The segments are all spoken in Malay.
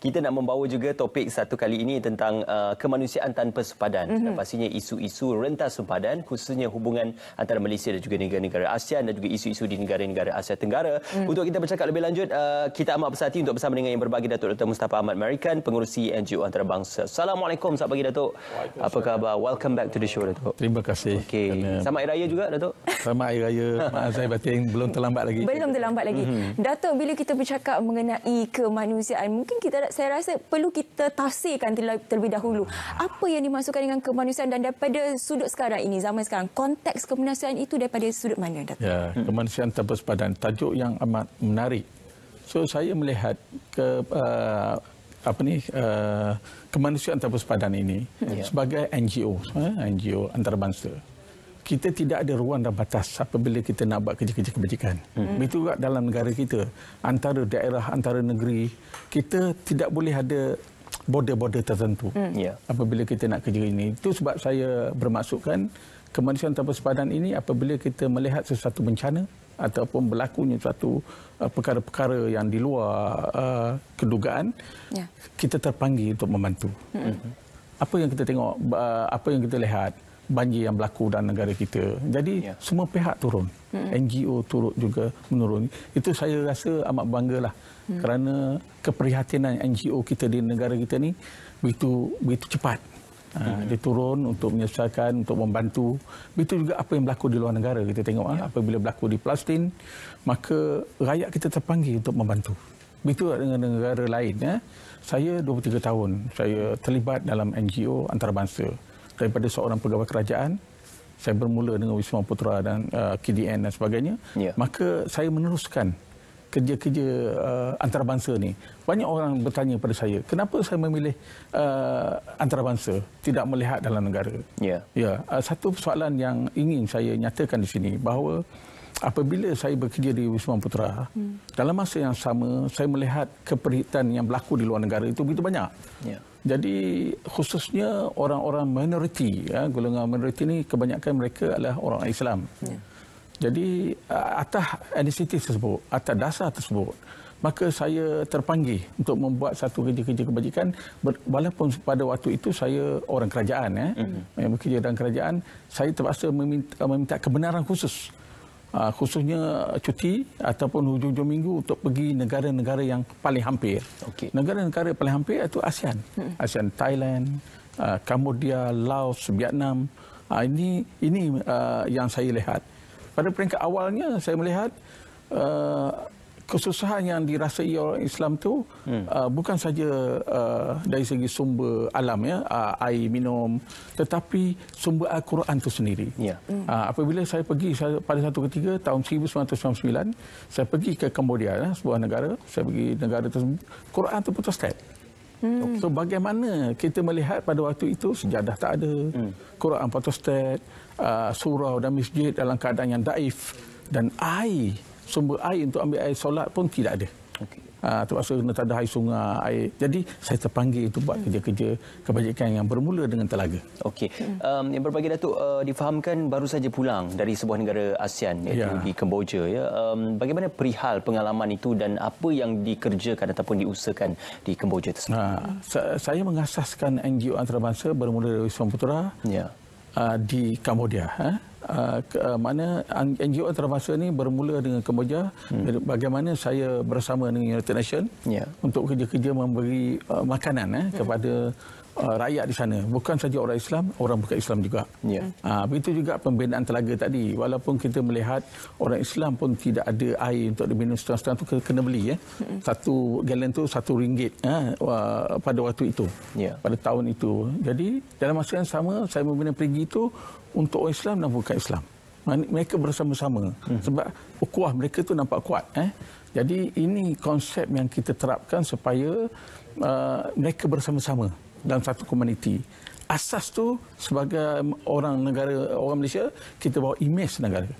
kita nak membawa juga topik satu kali ini tentang kemanusiaan tanpa sempadan. Dan pastinya isu-isu rentas sempadan, khususnya hubungan antara Malaysia dan juga negara-negara ASEAN dan juga isu-isu di negara-negara Asia Tenggara. Untuk kita bercakap lebih lanjut, kita amat bersama untuk bersama dengan yang berbagi, Datuk Dr. Mustafa Ahmad Marikan, pengerusi NGO Antarabangsa. Assalamualaikum, selamat pagi Datuk. Apa khabar? Welcome back to the show, Datuk. Terima kasih. Okey. Selamat Hari Raya juga, Datuk. Selamat Hari Raya. Maaf saya batin, belum terlambat lagi. Belum terlambat lagi. Datuk, bila kita bercakap mengenai kemanusiaan, mungkin saya rasa perlu kita tafsirkan terlebih dahulu. Apa yang dimaksudkan dengan kemanusiaan dan daripada sudut sekarang ini, zaman sekarang, konteks kemanusiaan itu daripada sudut mana, Datuk? Ya, kemanusiaan tanpa sempadan, tajuk yang amat menarik. So saya melihat kemanusiaan tanpa sempadan ini sebagai NGO antarabangsa. Kita tidak ada ruang dan batas apabila kita nak buat kerja-kerja kebajikan. Begitu juga dalam negara kita, antara daerah, antara negeri, kita tidak boleh ada border-border tertentu apabila kita nak kerja ini. Itu sebab saya bermaksudkan kemanusiaan tanpa sempadan ini apabila kita melihat sesuatu bencana ataupun berlakunya suatu perkara-perkara yang di luar kedugaan, kita terpanggil untuk membantu. Apa yang kita tengok, apa yang kita lihat, banjir yang berlaku dalam negara kita. Jadi semua pihak turun. NGO turut juga menurun. Itu saya rasa amat banggalah kerana keprihatinan NGO kita di negara kita ni begitu cepat. Dia turun untuk menyelesaikan, untuk membantu. Begitu juga apa yang berlaku di luar negara. Kita tengok apabila berlaku di Palestin, maka rakyat kita terpanggil untuk membantu. Begitu dengan negara lain. Saya 23 tahun saya terlibat dalam NGO antarabangsa. Daripada seorang pegawai kerajaan, saya bermula dengan Wisma Putra dan KDN dan sebagainya. Maka saya meneruskan kerja-kerja antarabangsa ni. Banyak orang bertanya pada saya, kenapa saya memilih antarabangsa, tidak melihat dalam negara? Satu persoalan yang ingin saya nyatakan di sini, bahawa apabila saya bekerja di Wisma Putra, dalam masa yang sama, saya melihat keperitan yang berlaku di luar negara itu begitu banyak. Jadi khususnya orang-orang minoriti, golongan minoriti ini kebanyakan mereka adalah orang Islam. Jadi atas etnisiti tersebut, atas dasar tersebut, maka saya terpanggil untuk membuat satu kerja-kerja kebajikan. Walaupun pada waktu itu saya orang kerajaan, yang bekerja dalam kerajaan, saya terpaksa meminta kebenaran khusus. Khususnya cuti ataupun hujung-hujung minggu untuk pergi negara-negara yang paling hampir. Negara-negara paling hampir itu ASEAN. ASEAN, Thailand, Cambodia, Laos, Vietnam. Ini yang saya lihat. Pada peringkat awalnya saya melihat kesusahan yang dirasai orang Islam itu bukan saja dari segi sumber alam, air minum, tetapi sumber Al-Quran itu sendiri. Apabila saya pergi pada satu ketika tahun 1999, saya pergi ke Cambodia, sebuah negara, saya pergi negara tersebut, Quran itu putus start. So bagaimana kita melihat pada waktu itu sejadah tak ada, Quran putus start, surau dan masjid dalam keadaan yang daif, dan air, sumber air untuk ambil air solat pun tidak ada. Terpaksa kena tak ada air sungai, air. Jadi saya terpanggil untuk buat kerja-kerja kebajikan yang bermula dengan telaga. Yang berbagi Datuk, difahamkan baru saja pulang dari sebuah negara ASEAN, iaitu di Kemboja. Bagaimana perihal pengalaman itu dan apa yang dikerjakan ataupun diusahakan di Kemboja tersebut? Saya mengasaskan NGO antarabangsa bermula dari Wisma Putra di Cambodia. Mana NGO antarabangsa ini bermula dengan Kemboja. Bagaimana saya bersama dengan United Nations untuk kerja-kerja memberi makanan kepada rakyat di sana. Bukan saja orang Islam, orang bukan Islam juga. Begitu juga pembinaan telaga tadi. Walaupun kita melihat orang Islam pun tidak ada air untuk diminum, setengah-setengah tu kena beli. Satu galen tu RM1 pada waktu itu, pada tahun itu. Jadi dalam masa yang sama saya membina perigi itu untuk orang Islam dan bukan Islam. Mereka bersama-sama. Sebab ukhuwah mereka tu nampak kuat. Jadi ini konsep yang kita terapkan supaya mereka bersama-sama dalam satu komuniti. Asas tu sebagai orang negara, orang Malaysia, kita bawa imej negara.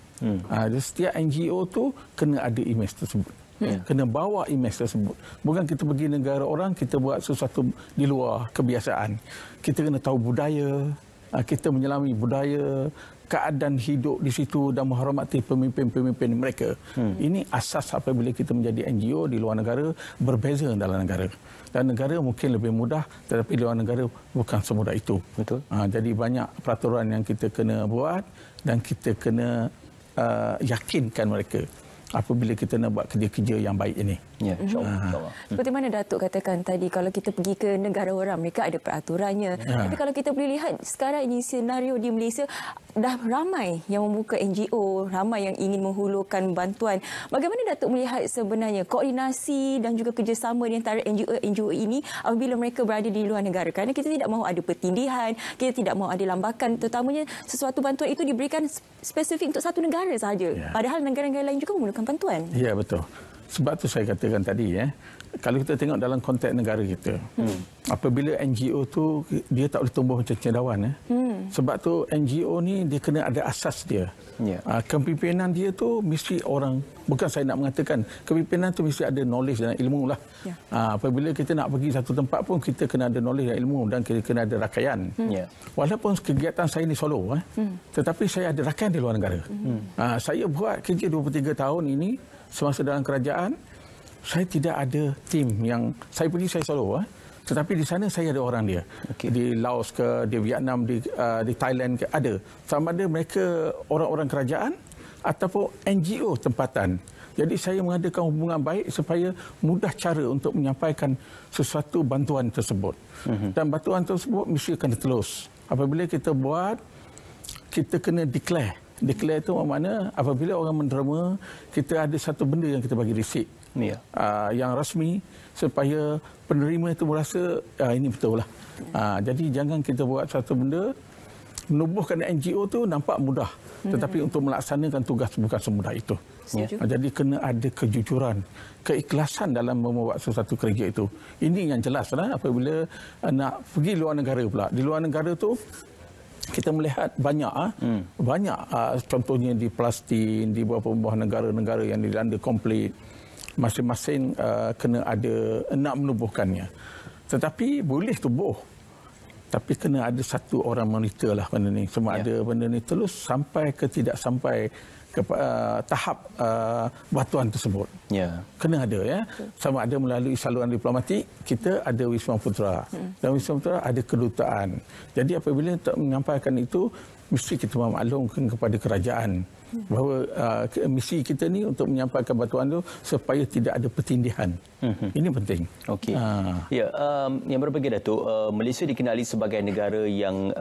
Setiap NGO tu kena ada imej tersebut. Kena bawa imej tersebut. Bukan kita pergi negara orang, kita buat sesuatu di luar kebiasaan. Kita kena tahu budaya, kita menyelami budaya, keadaan hidup di situ dan menghormati pemimpin-pemimpin mereka. Ini asas apabila kita menjadi NGO di luar negara, berbeza dalam negara. Dan negara mungkin lebih mudah, tetapi di luar negara bukan semudah itu. Betul. Jadi banyak peraturan yang kita kena buat dan kita kena yakinkan mereka apabila kita nak buat kerja-kerja yang baik ini. Ya, insya-Allah. Seperti mana Datuk katakan tadi, kalau kita pergi ke negara orang, mereka ada peraturannya. Tapi kalau kita boleh lihat sekarang ini senario di Malaysia, dah ramai yang membuka NGO, ramai yang ingin menghulurkan bantuan. Bagaimana Datuk melihat sebenarnya koordinasi dan juga kerjasama di antara NGO ini apabila mereka berada di luar negara? Kerana kita tidak mahu ada pertindihan, kita tidak mahu ada lambakan, terutamanya sesuatu bantuan itu diberikan spesifik untuk satu negara sahaja. Padahal negara-negara lain juga memerlukan bantuan. Ya, betul. Sebab tu saya katakan tadi, kalau kita tengok dalam konteks negara kita, apabila NGO tu dia tak boleh tumbuh macam cendawan. Sebab tu NGO ni dia kena ada asas dia. Kepimpinan dia tu mesti orang, bukan saya nak mengatakan, kepimpinan tu mesti ada knowledge dan ilmu lah. Apabila kita nak pergi satu tempat pun kita kena ada knowledge dan ilmu dan kita kena ada rakaian. Walaupun kegiatan saya ni solo, tetapi saya ada rakaian di luar negara. Saya buat kerja 23 tahun ini. Semasa dalam kerajaan, saya tidak ada tim yang saya pergi saya solo, tetapi di sana saya ada orang dia. Di Laos ke, di Vietnam, di Thailand ke, ada. Sama ada mereka orang-orang kerajaan ataupun NGO tempatan. Jadi saya mengadakan hubungan baik supaya mudah cara untuk menyampaikan sesuatu bantuan tersebut. Dan bantuan tersebut mesti akan terus. Apabila kita buat, kita kena declare. Declare itu makna apabila orang menderma, kita ada satu benda yang kita bagi resip yang rasmi supaya penerima itu merasa ini betul lah. Jadi jangan kita buat satu benda, menubuhkan NGO itu nampak mudah. Tetapi untuk melaksanakan tugas bukan semudah itu. Jadi kena ada kejujuran, keikhlasan dalam membuat sesuatu kerja itu. Ini yang jelas lah apabila nak pergi luar negara pula. Di luar negara tu kita melihat banyak contohnya di Palestin, di beberapa negara-negara yang dilanda konflik, masing-masing kena ada nak menubuhkannya. Tetapi boleh tubuh, tapi kena ada satu orang monitor lah benda ni. Sama ada benda ni terus sampai ke tidak sampai ke tahap bantuan tersebut. Kena ada sama ada melalui saluran diplomatik, kita ada Wisma Putra. Dan Wisma Putra ada kedutaan. Jadi apabila tak menyampaikan itu, mesti kita memaklumkan kepada kerajaan bahawa misi kita ni untuk menyampaikan bantuan itu supaya tidak ada pertindihan. Ini penting. Okey. Yang berbeza Datuk, Malaysia dikenali sebagai negara yang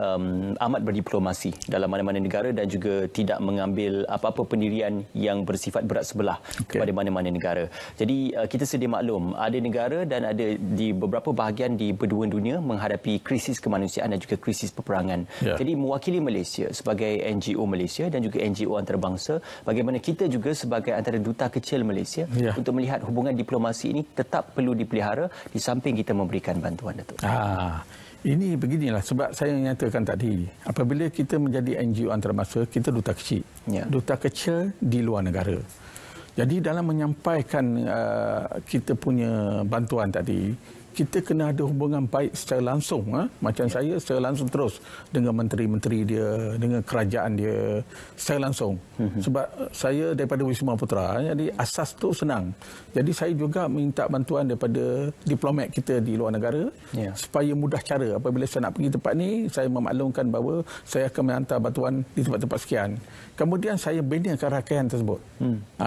amat berdiplomasi dalam mana-mana negara dan juga tidak mengambil apa-apa pendirian yang bersifat berat sebelah kepada mana-mana negara. Jadi kita sedia maklum ada negara dan ada di beberapa bahagian di benua dunia menghadapi krisis kemanusiaan dan juga krisis peperangan. Jadi mewakili Malaysia sebagai NGO Malaysia dan juga NGO antarabangsa, bagaimana kita juga sebagai antara duta kecil Malaysia untuk melihat hubungan diplomasi ini tetap perlu dipelihara di samping kita memberikan bantuan, Datuk. Ini beginilah sebab saya nyatakan tadi, apabila kita menjadi NGO antarabangsa, kita duta kecil. Duta kecil di luar negara. Jadi dalam menyampaikan kita punya bantuan tadi, kita kena ada hubungan baik secara langsung. Macam saya secara langsung terus dengan menteri-menteri dia, dengan kerajaan dia secara langsung. Sebab saya daripada Wisma Putra, jadi asas tu senang. Jadi saya juga minta bantuan daripada diplomat kita di luar negara supaya mudah cara. Apabila saya nak pergi tempat ni, saya memaklumkan bahawa saya akan menghantar bantuan di tempat-tempat sekian. Kemudian saya binakan rakaian tersebut.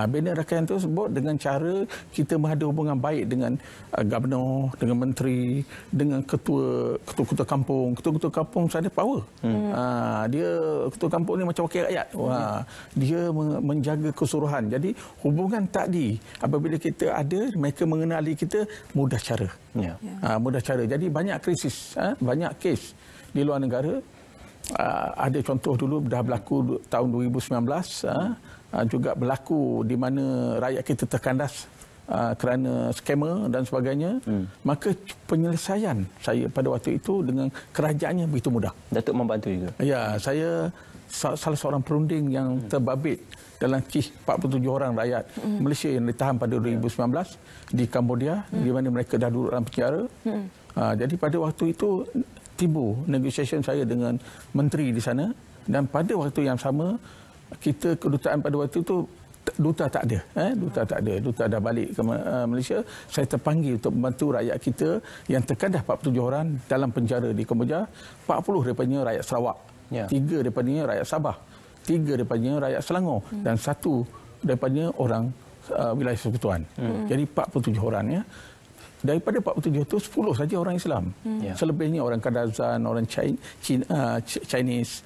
Bina rakaian tersebut dengan cara kita ada hubungan baik dengan Gubernur, dengan menteri, dengan ketua-ketua kampung. Ketua-ketua kampung saya ada power. Dia ketua kampung ni macam wakil rakyat. Dia menjaga keseluruhan. Jadi hubungan tadi apabila kita ada, mereka mengenali kita, mudah cara. Mudah cara. Jadi banyak krisis, banyak kes di luar negara. Ada contoh dulu dah berlaku tahun 2019, juga berlaku di mana rakyat kita terkandas kerana skamer dan sebagainya. Maka penyelesaian saya pada waktu itu dengan kerajaannya begitu mudah. Datuk membantu juga? Ya, saya salah seorang perunding yang terbabit dalam kes 47 orang rakyat Malaysia yang ditahan pada 2019 di Cambodia, di mana mereka dah duduk dalam penjara. Jadi pada waktu itu timbul negotiation saya dengan menteri di sana Dan pada waktu yang sama, kita kedutaan pada waktu itu duta tak ada, duta dah balik ke Malaysia. Saya terpanggil untuk membantu rakyat kita yang terkadah 47 orang dalam penjara di Kemboja, 40 daripadanya rakyat Sarawak, 3 daripadanya rakyat Sabah, 3 daripadanya rakyat Selangor dan 1 daripadanya orang wilayah Persekutuan. Jadi 47 orang ya. Daripada 47 itu 10 saja orang Islam. Selebihnya orang Kadazan, orang Chinese,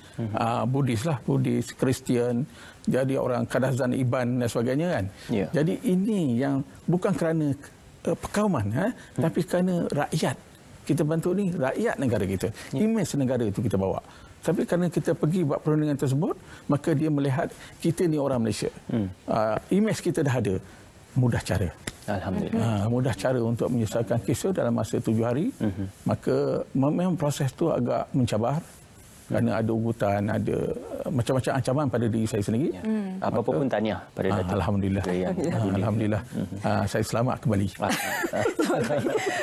Buddhis lah, Buddhis, Kristian. Jadi orang Kadazan, Iban dan sebagainya kan. Jadi ini yang bukan kerana perkauman, tapi kerana rakyat. Kita bantu ni rakyat negara kita. Imej negara itu kita bawa. Tapi kerana kita pergi buat perundingan tersebut, maka dia melihat kita ni orang Malaysia. Imej kita dah ada. Mudah cara. Alhamdulillah. Mudah cara untuk menyelesaikan kes dalam masa 7 hari. Maka memang proses tu agak mencabar. Kerana ada ugutan, ada macam-macam ancaman pada diri saya sendiri. Apa-apa pun tahniah pada Datuk. Alhamdulillah. Alhamdulillah. Saya selamat kembali.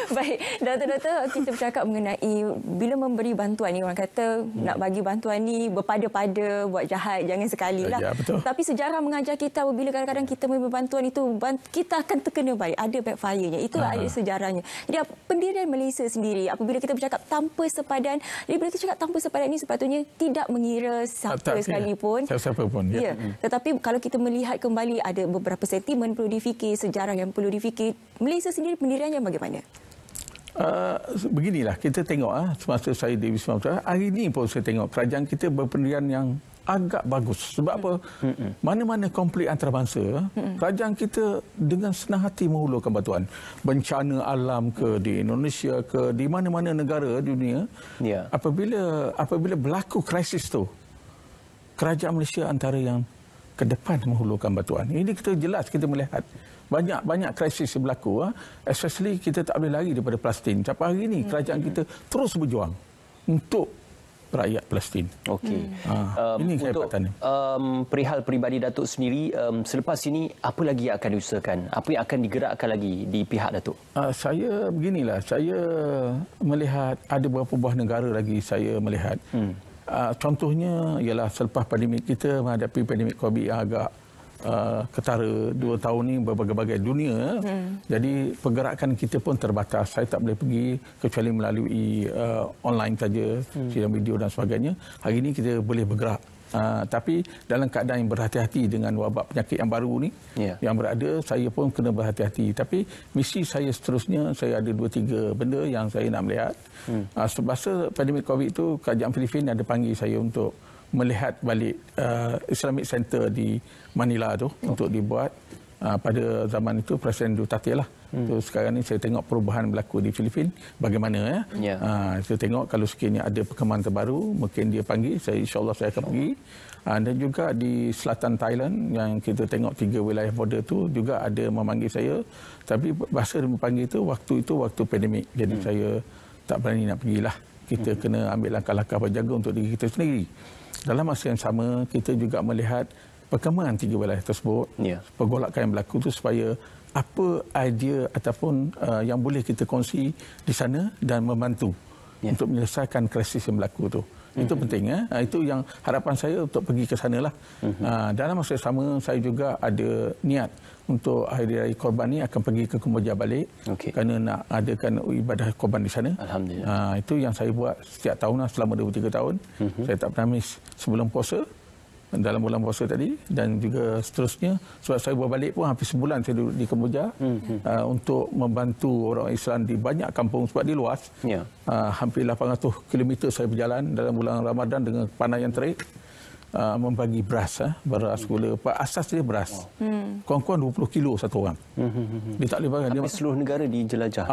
Baik, Datuk-Datuk, kita bercakap mengenai bila memberi bantuan ni, orang kata nak bagi bantuan ni berpada-pada, buat jahat, jangan sekali lah. Betul. Tapi sejarah mengajar kita apabila kadang-kadang kita memberi bantuan itu, kita akan terkena balik. Ada backfire-nya. Itulah ada sejarahnya. Jadi pendirian Malaysia sendiri, apabila kita bercakap tanpa sepadan, jadi bila kita cakap tanpa sepadan ni sepatutnya tidak mengira siapa sekalipun. Siapa pun. Ya. Tetapi kalau kita melihat kembali, ada beberapa sentimen perlu difikir, sejarah yang perlu difikir. Malaysia sendiri pendiriannya bagaimana? Beginilah, kita tengok semasa saya di Wisma Putra, hari ini pun saya tengok kerajaan kita berpendirian yang agak bagus. Sebab apa? Mana-mana konflik antarabangsa, kerajaan kita dengan senang hati menghulurkan bantuan. Bencana alam ke di Indonesia ke di mana-mana negara dunia, apabila berlaku krisis tu, kerajaan Malaysia antara yang ke depan menghulurkan bantuan. Ini kita jelas kita melihat banyak krisis yang berlaku, especially kita tak boleh lari daripada Palestin. Sampai hari ini kerajaan kita terus berjuang untuk rakyat Palestin. Okey. Ini kehebatannya. Perihal peribadi Datuk sendiri, selepas ini apa lagi yang akan diusahakan? Apa yang akan digerakkan lagi di pihak Datuk? Saya beginilah, saya melihat ada beberapa buah negara lagi saya melihat. Contohnya ialah selepas pandemik kita menghadapi pandemik COVID yang agak ketara 2 tahun ni berbagai-bagai dunia. Jadi pergerakan kita pun terbatas. Saya tak boleh pergi kecuali melalui online saja, sidang video dan sebagainya. Hari ini kita boleh bergerak. Tapi dalam keadaan yang berhati-hati dengan wabak penyakit yang baru ni yang berada, saya pun kena berhati-hati. Tapi misi saya seterusnya, saya ada 2-3 benda yang saya nak melihat. Semasa pandemik COVID itu, kerajaan Filipin ada panggil saya untuk melihat balik Islamic Center di Manila tu untuk dibuat. Pada zaman itu Presiden Duterte lah. So, sekarang ni saya tengok perubahan berlaku di Filipin bagaimana saya tengok kalau sekiranya ada perkembangan terbaru mungkin dia panggil saya, insyaAllah saya akan pergi. Dan juga di selatan Thailand yang kita tengok 3 wilayah border tu juga ada memanggil saya, tapi bahasa dia memanggil tu waktu pandemik, jadi saya tak berani nak pergilah. Kita kena ambil langkah-langkah berjaga untuk diri kita sendiri. Dalam masa yang sama, kita juga melihat perkembangan 3 wilayah tersebut, pergolakan yang berlaku itu supaya apa idea ataupun yang boleh kita kongsi di sana dan membantu untuk menyelesaikan krisis yang berlaku itu. Itu penting. Itu yang harapan saya untuk pergi ke sana lah. Dalam masa yang sama, saya juga ada niat untuk hari raya Korban ni akan pergi ke Kemboja balik kerana nak adakan ibadah Korban di sana. Alhamdulillah. Itu yang saya buat setiap tahun lah, selama 23 tahun. Saya tak pernah miss sebelum puasa, dalam bulan puasa tadi, dan juga seterusnya. Sebab saya balik pun hampir sebulan saya duduk di Kemboja untuk membantu orang Islam di banyak kampung sebab dia luas. Hampir 800 km saya berjalan dalam bulan Ramadan dengan panas yang terik. Membagi beras gula. Asas dia beras. Kurang-kurang 20 kilo satu orang. Dia tak boleh bagi. Hampir seluruh negara dijelajah.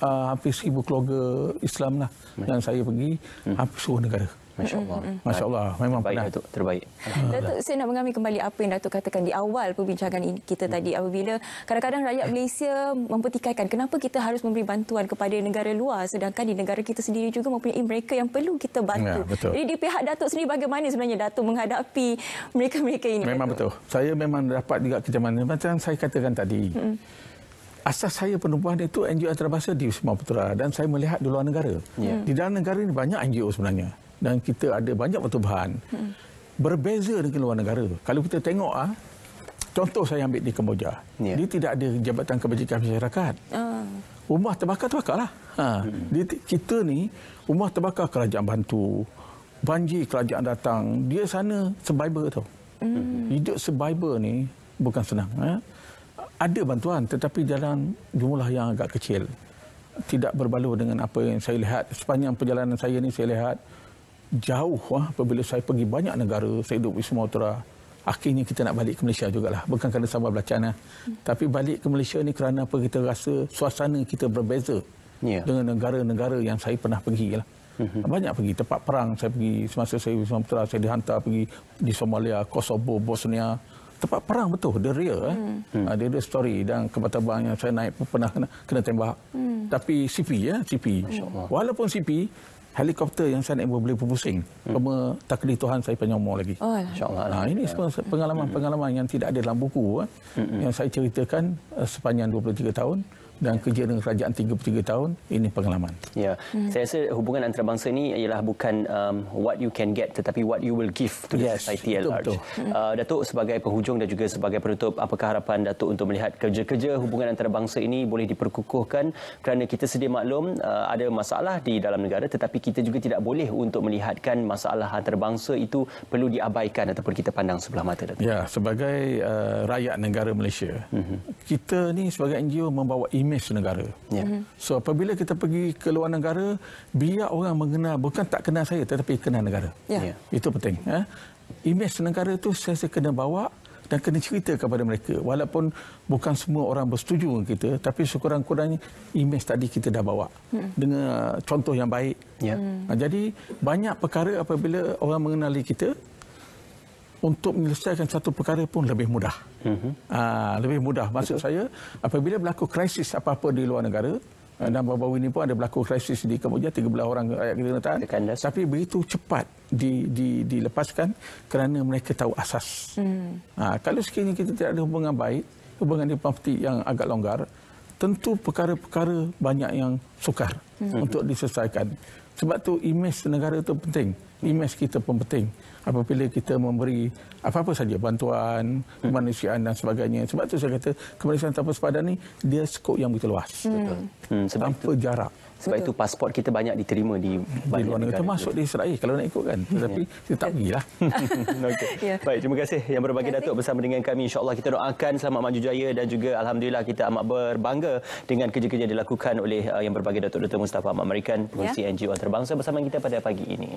Hampir 1000 keluarga Islam lah yang saya pergi, hampir seluruh negara. Masya-Allah. Masya-Allah, memang baik Datuk, terbaik. Datuk, saya nak mengambil kembali apa yang Datuk katakan di awal perbincangan kita tadi, apabila kadang-kadang rakyat Malaysia mempertikaikan kenapa kita harus memberi bantuan kepada negara luar sedangkan di negara kita sendiri juga mempunyai mereka yang perlu kita bantu. Jadi di pihak Datuk sendiri bagaimana sebenarnya Datuk menghadapi mereka-mereka ini? Memang Datuk? Betul. Saya memang dapat juga kecaman. Macam saya katakan tadi. Asas saya penubuhan itu NGO antarabangsa di Wisma Putra dan saya melihat di luar negara. Di dalam negara ini banyak NGO sebenarnya. dan kita ada banyak pertubuhan. Berbeza dengan luar negara. Kalau kita tengok, contoh saya ambil di Kemboja. Dia tidak ada Jabatan Kebajikan Masyarakat. Rumah terbakar lah. Kita ni, rumah terbakar kerajaan bantu. Banjir kerajaan datang. Dia sana survivor tau. Hidup survivor ni bukan senang. Ada bantuan tetapi dalam jumlah yang agak kecil. Tidak berbaloi dengan apa yang saya lihat. Sepanjang perjalanan saya ni saya lihat jauh apabila saya pergi banyak negara, saya duduk di Sumatera. Akhirnya kita nak balik ke Malaysia jugalah. Bukan kerana sabar belacan. Tapi balik ke Malaysia ni kerana apa, kita rasa suasana kita berbeza dengan negara-negara yang saya pernah pergi lah. Banyak pergi tempat perang. Saya pergi semasa saya di Sumatera, saya dihantar pergi di Somalia, Kosovo, Bosnia. Tempat perang betul, dia real. Dia ada story dan kapal terbang yang saya naik pun pernah kena tembak. Tapi CP. Walaupun CP, helikopter yang saya naik boleh berpusing. Cuma takdir Tuhan saya panjang umur lagi. Ini pengalaman yang tidak ada dalam buku yang saya ceritakan sepanjang 23 tahun. Dan kerja dengan kerajaan 33 tahun, ini pengalaman. Ya, saya rasa hubungan antarabangsa ini ialah bukan what you can get tetapi what you will give to the society at large. Datuk, sebagai penghujung dan juga sebagai penutup, apakah harapan Datuk untuk melihat kerja-kerja hubungan antarabangsa ini boleh diperkukuhkan, kerana kita sedia maklum ada masalah di dalam negara tetapi kita juga tidak boleh untuk melihatkan masalah antarabangsa itu perlu diabaikan ataupun kita pandang sebelah mata, Datuk. Ya, sebagai rakyat negara Malaysia, kita ni sebagai NGO membawa imej negara. So apabila kita pergi ke luar negara, biar orang mengenal, bukan tak kenal saya tetapi kenal negara. Itu penting. Imej negara itu saya kena bawa dan kena cerita kepada mereka. Walaupun bukan semua orang bersetuju dengan kita, tapi sekurang-kurangnya imej tadi kita dah bawa dengan contoh yang baik. Jadi banyak perkara apabila orang mengenali kita, untuk menyelesaikan satu perkara pun lebih mudah. Lebih mudah. Maksud saya, apabila berlaku krisis apa-apa di luar negara, dan baru-baru ini pun ada berlaku krisis di Kemboja, 13 orang rakyat kita kena tahan. Tapi begitu cepat dilepaskan kerana mereka tahu asas. Kalau sekiranya kita tidak ada hubungan baik, hubungan diplomatik yang agak longgar, tentu perkara-perkara banyak yang sukar untuk diselesaikan. Sebab tu imej negara itu penting. Imej kita pun penting. Apabila kita memberi apa-apa saja, bantuan, kemanusiaan dan sebagainya. Sebab tu saya kata kemanusiaan tanpa sepadan ni dia skop yang begitu luas. Tanpa jarak. Sebab itu pasport kita banyak diterima di luar negara. Termasuk di Israel kalau nak ikut kan. Tetapi kita tak pergilah. Baik, terima kasih yang berbagi, Datuk, bersama dengan kami. InsyaAllah kita doakan selamat maju jaya dan juga alhamdulillah kita amat berbangga dengan kerja-kerja yang dilakukan oleh yang berbagi, Datuk Dr. Mustafa Ahmad Marikan, pengerusi NGO antarabangsa bersama kita pada pagi ini.